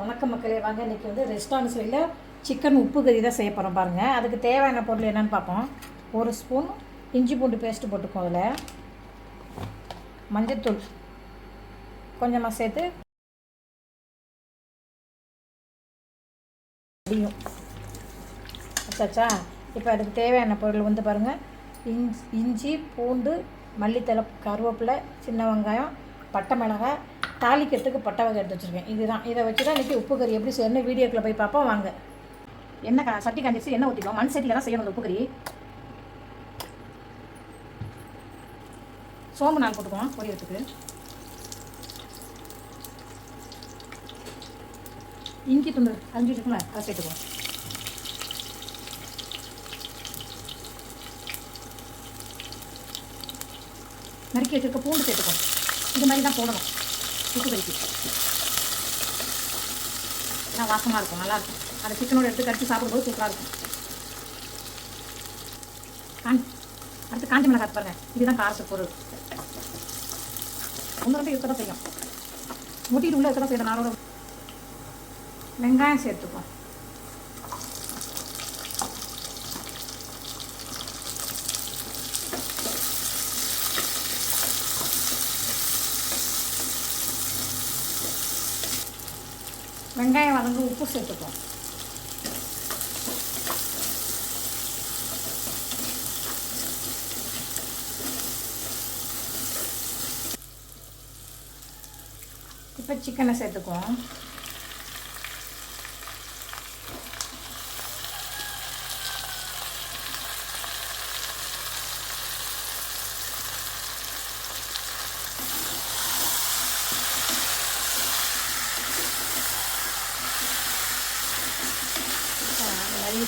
வணக்கம் மக்களே, வாங்க இன்றைக்கி வந்து ரெஸ்டாரண்ட் ஸ்டைலில் சிக்கன் உப்பு கறி தான் செய்ய போகிறோம் பாருங்கள். அதுக்கு தேவையான பொருள் என்னென்னு பார்ப்போம். ஒரு ஸ்பூன் இஞ்சி பூண்டு பேஸ்ட்டு போட்டுக்கோம். அதில் மஞ்சத்தூள் கொஞ்சமாக சேர்த்து அடியும் வச்சாச்சா. இப்போ அதுக்கு தேவையான பொருள் வந்து பாருங்கள், இஞ்சி பூண்டு மல்லித்தலை கருவேப்பிலை சின்ன வெங்காயம் பட்டை மிளகாய் தாளிக்கிறதுக்கு பட்டை வகை எடுத்து வச்சுருக்கேன். இதுதான், இதை வச்சு தான் இன்றைக்கி உப்பு கறி எப்படி செய்யணும் வீடியோக்குள்ளே போய் பார்ப்போம் வாங்க. எண்ணெய் சட்டி காஞ்சிச்சு, எண்ணெய் ஊற்றிக்கலாம். மண் சட்டியில் தான் செய்யணும் அந்த உப்பு கறி. சோம்பு நாள் போட்டுக்குவோம் பொரியறதுக்கு. இஞ்சி துண்டு அரிஞ்சு வச்சுக்கோங்க, அதை சேர்த்துக்குவோம். நறுக்கி வச்சுருக்க பூண்டு சேர்த்துக்குவோம். இது மாதிரி தான் போடணும் உப்பு கறிக்கு. எல்லாம் வாசமாக இருக்கும், நல்லாயிருக்கும். அந்த சிக்கனோடு எடுத்து கடிச்சு சாப்பிடும்போது சூப்பராக இருக்கும். அடுத்து காஞ்சி மிளகாய் பாருங்கள், இதுதான் காரத்து பொருள். ஒன்று ரெண்டு இருக்க தான் செய்யும், முட்டிட்டு உள்ளே இருக்க தான் செய்யணும். நாளோட வெங்காயம் சேர்த்துப்போம். வெங்காயம் வதங்க உப்பு சேர்த்துப்போம். இப்போ சிக்கனை சேர்த்துக்குவோம்.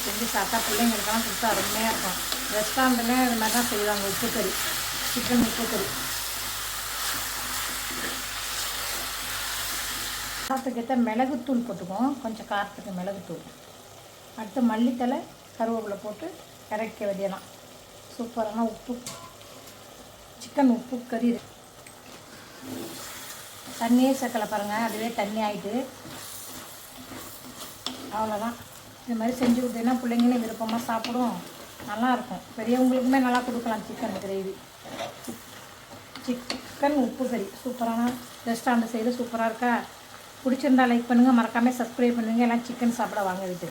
செஞ்சு சாப்பிட்டா பிள்ளைங்களுக்கெல்லாம் கொடுத்தா அருமையாக இருக்கும். ரெஸ்டாரண்ட்டில் இது மாதிரி தான் செய்வாங்க உப்பு கறி, சிக்கன் உப்பு கறி. காரத்துக்கேற்ற மிளகுத்தூள் போட்டுக்குவோம், கொஞ்சம் காரத்துக்கு மிளகுத்தூள். அடுத்து மல்லித்தலை கருவேப்பிலை போட்டு இறக்க வேண்டியலாம். சூப்பரான உப்பு சிக்கன் உப்பு கறி. தண்ணியே சேர்க்கலை பாருங்கள், அதுவே தண்ணி ஆகிட்டு. அவ்வளோதான். இது மாதிரி செஞ்சு கொடுத்தீங்கன்னா பிள்ளைங்களும் விருப்பமாக சாப்பிடும், நல்லாயிருக்கும். பெரியவங்களுக்குமே நல்லா கொடுக்கலாம். சிக்கன் கிரேவி, சிக்கன் உப்பு கறி சூப்பரான ரெஸ்டாரண்ட் சைடு சூப்பராக இருக்கா. பிடிச்சிருந்தா லைக் பண்ணுங்கள், மறக்காமல் சப்ஸ்கிரைப் பண்ணுங்கள். எல்லாம் சிக்கன் சாப்பிட வாங்க வீட்டு.